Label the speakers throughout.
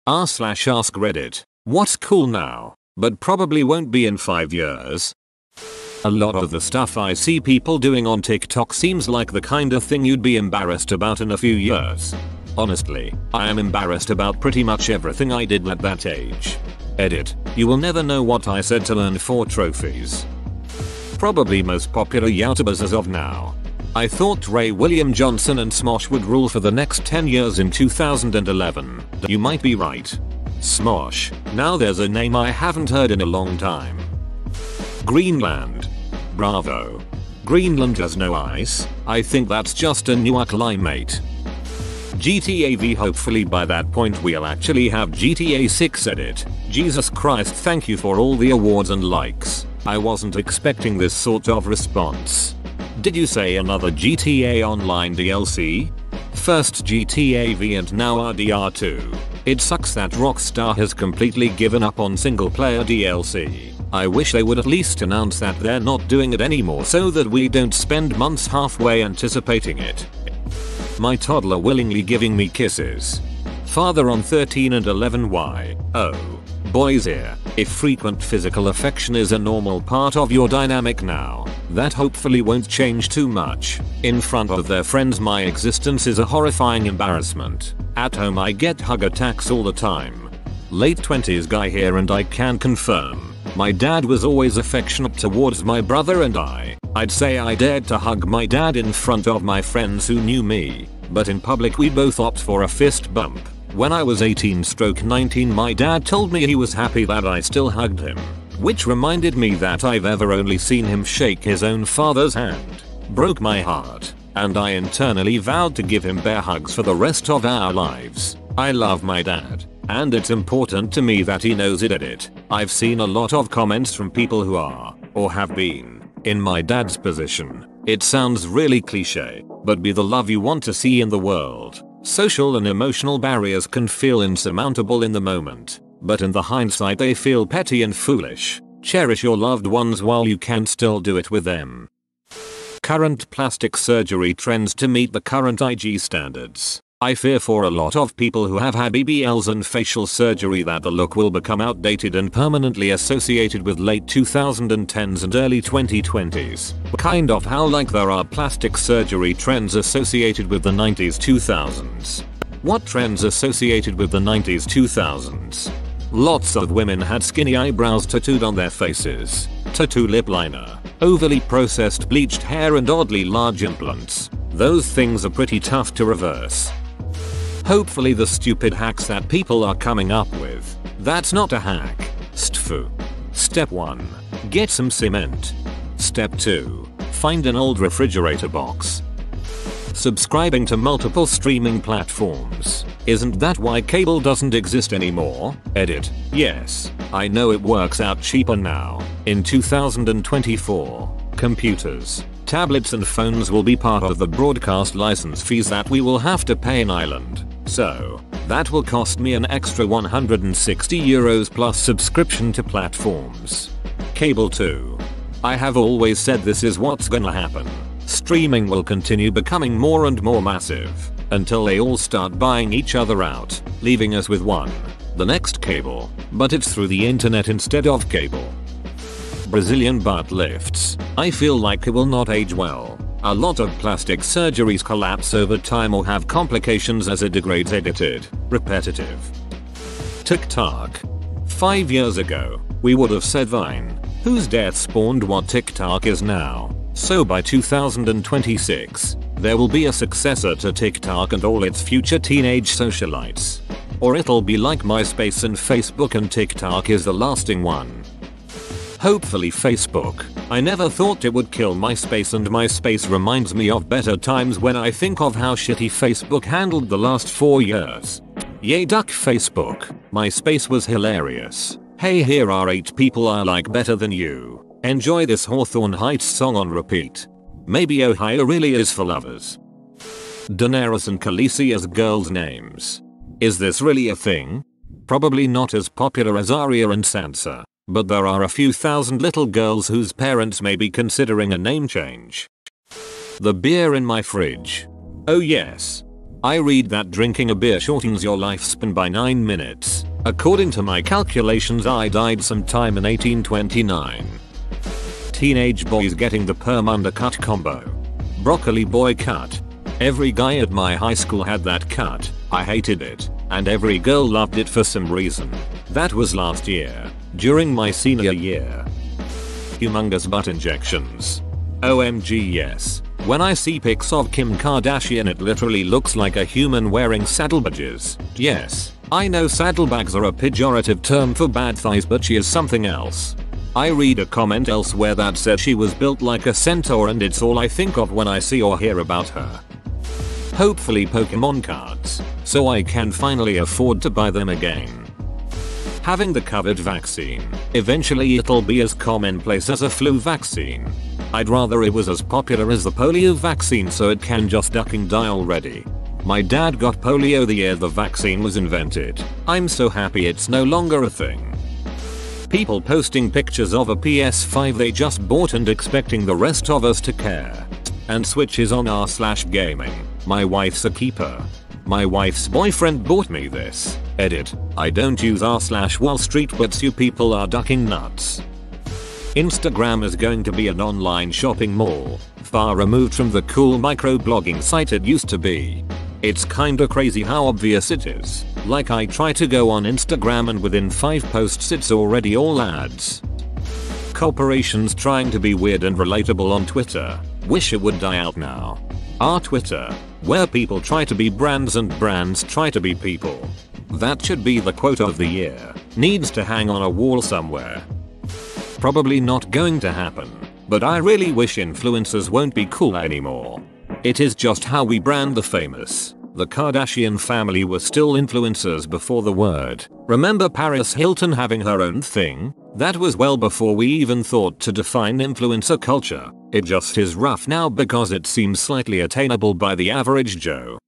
Speaker 1: r/ask Reddit. What's cool now, but probably won't be in 5 years? A lot of the stuff I see people doing on TikTok seems like the kind of thing you'd be embarrassed about in a few years. Honestly, I am embarrassed about pretty much everything I did at that age. Edit. You will never know what I said to earn 4 trophies. Probably most popular YouTubers as of now. I thought Ray William Johnson and Smosh would rule for the next 10 years in 2011. You might be right. Smosh. Now there's a name I haven't heard in a long time. Greenland. Bravo. Greenland has no ice. I think that's just a new climate. GTA V. Hopefully by that point we'll actually have GTA 6 edit. Jesus Christ, thank you for all the awards and likes. I wasn't expecting this sort of response. Did you say another GTA Online DLC? First GTA V and now RDR2. It sucks that Rockstar has completely given up on single player DLC. I wish they would at least announce that they're not doing it anymore so that we don't spend months halfway anticipating it. My toddler willingly giving me kisses. Father on 13 and 11. Why? Oh. Boys here, if frequent physical affection is a normal part of your dynamic now, that hopefully won't change too much. In front of their friends my existence is a horrifying embarrassment. At home I get hug attacks all the time. Late 20s guy here and I can confirm. My dad was always affectionate towards my brother and I'd say I dared to hug my dad in front of my friends who knew me, but in public we both opt for a fist bump. When I was 18/19 my dad told me he was happy that I still hugged him, which reminded me that I've ever only seen him shake his own father's hand. Broke my heart, and I internally vowed to give him bear hugs for the rest of our lives. I love my dad, and it's important to me that he knows it. I've seen a lot of comments from people who are, or have been, in my dad's position. It sounds really cliche, but be the love you want to see in the world. Social and emotional barriers can feel insurmountable in the moment, but in the hindsight they feel petty and foolish. Cherish your loved ones while you can still do it with them. Current plastic surgery trends to meet the current IG standards. I fear for a lot of people who have had BBLs and facial surgery that the look will become outdated and permanently associated with late 2010s and early 2020s. Kind of how like there are plastic surgery trends associated with the 90s 2000s. What trends associated with the 90s 2000s? Lots of women had skinny eyebrows tattooed on their faces, tattoo lip liner, overly processed bleached hair and oddly large implants. Those things are pretty tough to reverse. Hopefully the stupid hacks that people are coming up with. That's not a hack. Stfu. Step 1. Get some cement. Step 2. Find an old refrigerator box. Subscribing to multiple streaming platforms. Isn't that why cable doesn't exist anymore? Edit. Yes, I know it works out cheaper now. In 2024, computers, tablets and phones will be part of the broadcast license fees that we will have to pay in Ireland. So, that will cost me an extra €160 plus subscription to platforms. Cable too. I have always said this is what's gonna happen. Streaming will continue becoming more and more massive, until they all start buying each other out, leaving us with one. The next cable, but it's through the internet instead of cable. Brazilian butt lifts. I feel like it will not age well. A lot of plastic surgeries collapse over time or have complications as it degrades edited, repetitive. TikTok. 5 years ago, we would have said Vine, whose death spawned what TikTok is now. So by 2026, there will be a successor to TikTok and all its future teenage socialites. Or it'll be like MySpace and Facebook and TikTok is the lasting one. Hopefully Facebook. I never thought it would kill MySpace, and MySpace reminds me of better times when I think of how shitty Facebook handled the last 4 years. Yay duck Facebook. MySpace was hilarious. Hey, here are 8 people I like better than you. Enjoy this Hawthorne Heights song on repeat. Maybe Ohio really is for lovers. Daenerys and Khaleesi as girls' names. Is this really a thing? Probably not as popular as Arya and Sansa, but there are a few thousand little girls whose parents may be considering a name change. The beer in my fridge. Oh yes. I read that drinking a beer shortens your lifespan by 9 minutes. According to my calculations, I died sometime in 1829. Teenage boys getting the perm undercut combo. Broccoli boy cut. Every guy at my high school had that cut. I hated it, and every girl loved it for some reason. That was last year, during my senior year. Humongous butt injections. OMG yes. When I see pics of Kim Kardashian, it literally looks like a human wearing saddlebags. Yes, I know saddlebags are a pejorative term for bad thighs, but she is something else. I read a comment elsewhere that said she was built like a centaur, and it's all I think of when I see or hear about her. Hopefully Pokemon cards, so I can finally afford to buy them again. Having the COVID vaccine. Eventually it'll be as commonplace as a flu vaccine. I'd rather it was as popular as the polio vaccine so it can just duck and die already. My dad got polio the year the vaccine was invented. I'm so happy it's no longer a thing. People posting pictures of a PS5 they just bought and expecting the rest of us to care. And switches on r/gaming. My wife's a keeper. My wife's boyfriend bought me this. Edit. I don't use r/Wall Street, but you people are ducking nuts. Instagram is going to be an online shopping mall, far removed from the cool microblogging site it used to be. It's kinda crazy how obvious it is. Like I try to go on Instagram and within 5 posts it's already all ads. Corporations trying to be weird and relatable on Twitter. Wish it would die out now. Our Twitter, where people try to be brands and brands try to be people. That should be the quote of the year. Needs to hang on a wall somewhere. Probably not going to happen, but I really wish influencers won't be cool anymore. It is just how we brand the famous. The Kardashian family were still influencers before the word. Remember Paris Hilton having her own thing? That was well before we even thought to define influencer culture. It just is rough now because it seems slightly attainable by the average Joe.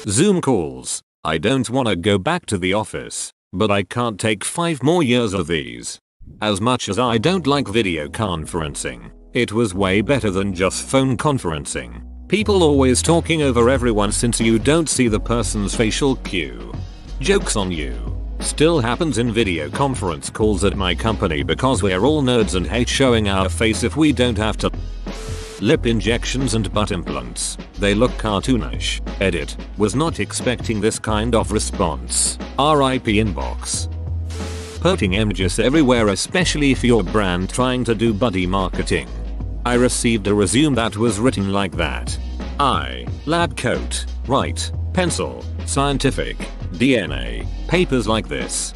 Speaker 1: Zoom calls. I don't wanna go back to the office, but I can't take 5 more years of these. As much as I don't like video conferencing, it was way better than just phone conferencing. People always talking over everyone since you don't see the person's facial cue. Joke's on you. Still happens in video conference calls at my company because we're all nerds and hate showing our face if we don't have to. Lip injections and butt implants. They look cartoonish. Edit. Was not expecting this kind of response. RIP inbox. Putting images everywhere, especially if you're brand trying to do buddy marketing. I received a resume that was written like that. Lab coat, write, pencil, scientific, DNA, papers like this.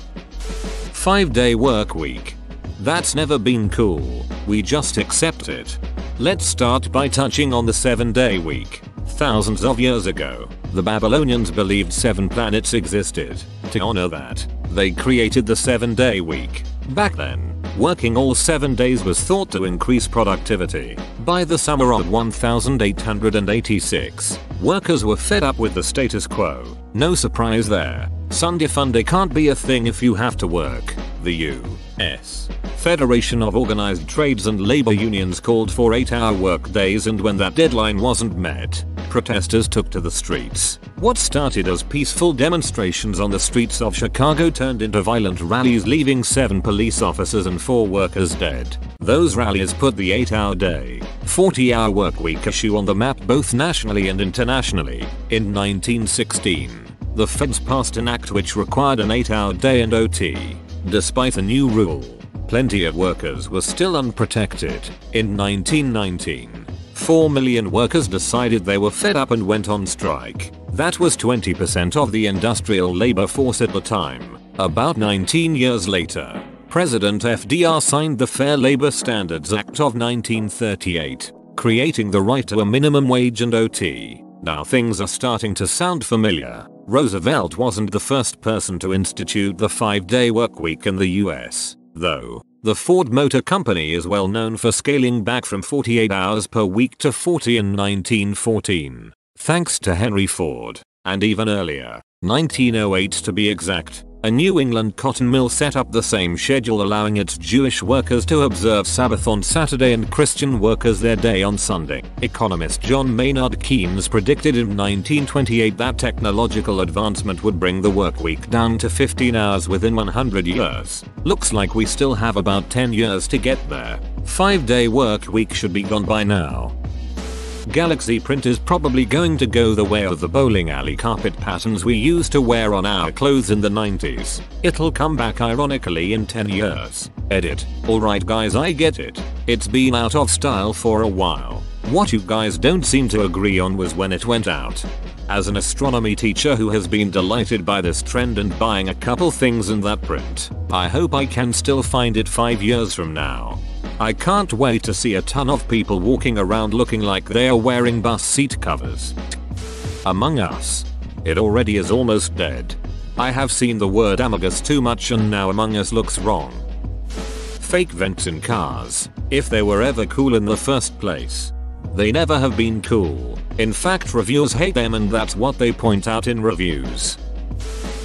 Speaker 1: 5-day work week. That's never been cool, we just accept it. Let's start by touching on the 7-day week. Thousands of years ago, the Babylonians believed 7 planets existed. To honor that, they created the 7-day week. Back then, working all 7 days was thought to increase productivity. By the summer of 1886, workers were fed up with the status quo. No surprise there. Sunday Funday can't be a thing if you have to work. The U.S. Federation of Organized Trades and Labor Unions called for 8-hour work days, and when that deadline wasn't met, protesters took to the streets. What started as peaceful demonstrations on the streets of Chicago turned into violent rallies, leaving 7 police officers and 4 workers dead. Those rallies put the 8-hour day, 40-hour work week issue on the map both nationally and internationally. In 1916, the feds passed an act which required an 8-hour day and OT. Despite the new rule, plenty of workers were still unprotected. In 1919, 4 million workers decided they were fed up and went on strike. That was 20% of the industrial labor force at the time. About 19 years later, President FDR signed the Fair Labor Standards Act of 1938, creating the right to a minimum wage and OT. Now things are starting to sound familiar. Roosevelt wasn't the first person to institute the 5-day work week in the US, though. The Ford Motor Company is well known for scaling back from 48 hours per week to 40 in 1914. Thanks to Henry Ford, and even earlier, 1908 to be exact, A New England cotton mill set up the same schedule, allowing its Jewish workers to observe Sabbath on Saturday and Christian workers their day on Sunday. Economist John Maynard Keynes predicted in 1928 that technological advancement would bring the work week down to 15 hours within 100 years. Looks like we still have about 10 years to get there. 5-day work week should be gone by now. Galaxy print is probably going to go the way of the bowling alley carpet patterns we used to wear on our clothes in the 90s. It'll come back ironically in 10 years. Edit. Alright guys, I get it. It's been out of style for a while. What you guys don't seem to agree on was when it went out. As an astronomy teacher who has been delighted by this trend and buying a couple things in that print, I hope I can still find it 5 years from now. I can't wait to see a ton of people walking around looking like they are wearing bus seat covers. Among Us. It already is almost dead. I have seen the word Among Us too much and now Among Us looks wrong. Fake vents in cars. If they were ever cool in the first place. They never have been cool. In fact, reviewers hate them and that's what they point out in reviews.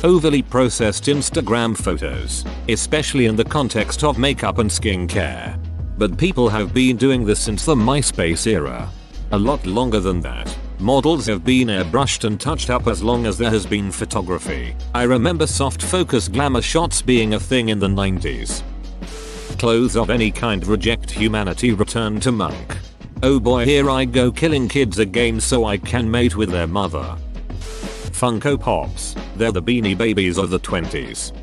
Speaker 1: Overly processed Instagram photos, especially in the context of makeup and skincare. But people have been doing this since the MySpace era. A lot longer than that. Models have been airbrushed and touched up as long as there has been photography. I remember soft focus glamour shots being a thing in the 90s. Clothes of any kind reject humanity, return to monk. Oh boy, here I go killing kids again so I can mate with their mother. Funko Pops. They're the Beanie Babies of the 20s.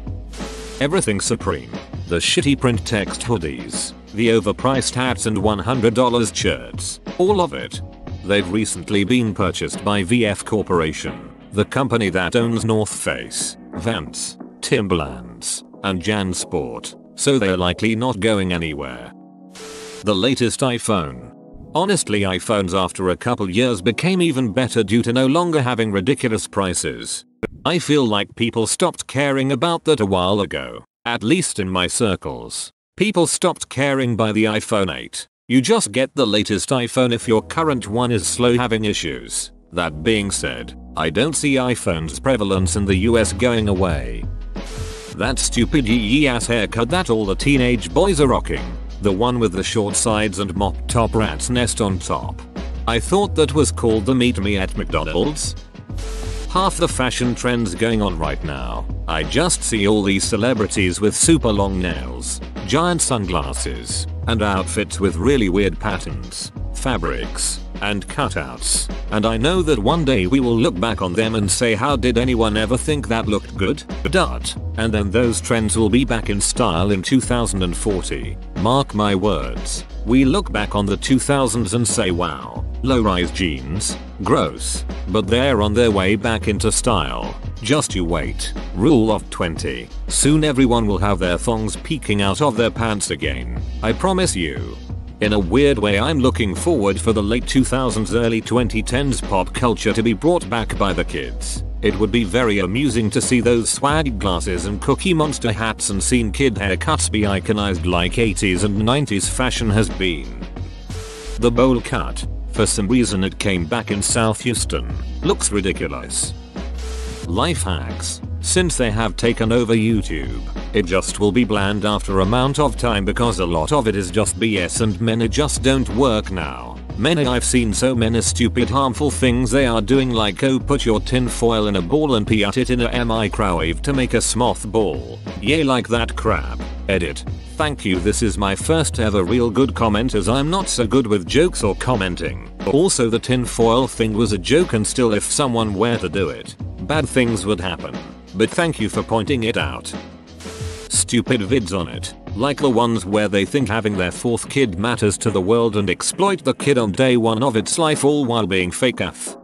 Speaker 1: Everything Supreme. The shitty print text hoodies. The overpriced hats and $100 shirts. All of it. They've recently been purchased by VF Corporation, the company that owns North Face, Vans, Timberlands, and JanSport, so they're likely not going anywhere. The latest iPhone. Honestly, iPhones after a couple years became even better due to no longer having ridiculous prices. I feel like people stopped caring about that a while ago, at least in my circles. People stopped caring by the iPhone 8. You just get the latest iPhone if your current one is slow, having issues. That being said, I don't see iPhone's prevalence in the US going away. That stupid yee ass haircut that all the teenage boys are rocking. The one with the short sides and mop top rat's nest on top. I thought that was called the Meet Me at McDonald's. Half the fashion trends going on right now. I just see all these celebrities with super long nails, giant sunglasses, and outfits with really weird patterns, fabrics, and cutouts. And I know that one day we will look back on them and say, how did anyone ever think that looked good? And then those trends will be back in style in 2040. Mark my words. We look back on the 2000s and say, wow, low-rise jeans, gross, but they're on their way back into style. Just you wait. Rule of 20. Soon everyone will have their thongs peeking out of their pants again. I promise you. In a weird way, I'm looking forward for the late 2000s early 2010s pop culture to be brought back by the kids. It would be very amusing to see those swag glasses and Cookie Monster hats and scene kid haircuts be iconized like 80s and 90s fashion has been. The bowl cut. For some reason it came back in South Houston. Looks ridiculous. Life hacks. Since they have taken over YouTube, it just will be bland after amount of time because a lot of it is just BS and many just don't work now. I've seen so many stupid harmful things they are doing, like put your tin foil in a ball and pee at it in a microwave to make a Smoth ball. Yeah, like that crap. Edit. Thank you, this is my first ever real good comment as I'm not so good with jokes or commenting. Also, the tin foil thing was a joke and still if someone were to do it, bad things would happen. But thank you for pointing it out. Stupid vids on it, like the ones where they think having their fourth kid matters to the world and exploit the kid on day one of its life, all while being fake AF.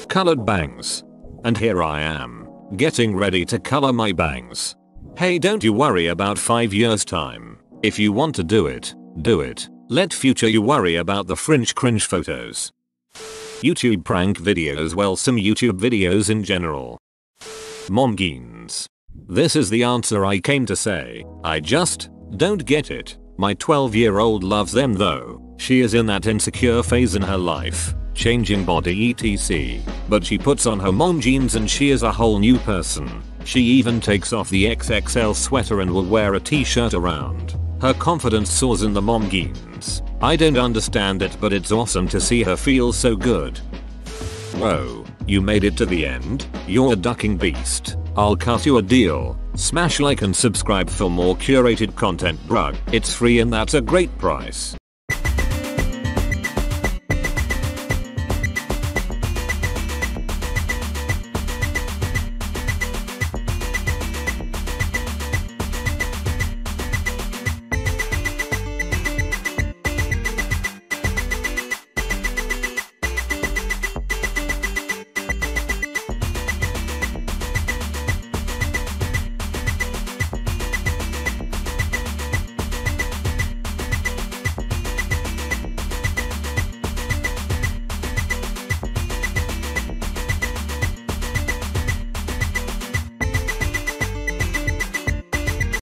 Speaker 1: Colored bangs. And here I am, getting ready to color my bangs. Hey, don't you worry about 5 years time. If you want to do it, do it. Let future you worry about the fringe cringe photos. YouTube prank videos, well, some YouTube videos in general. Momgeens. This is the answer I came to say. I just don't get it. My 12-year-old loves them though. She is in that insecure phase in her life, changing body etc. But she puts on her mom jeans and she is a whole new person. She even takes off the XXL sweater and will wear a t-shirt around. Her confidence soars in the mom genes. I don't understand it, but it's awesome to see her feel so good. Whoa, you made it to the end? You're a ducking beast. I'll cut you a deal. Smash like and subscribe for more curated content, bruh. It's free and that's a great price.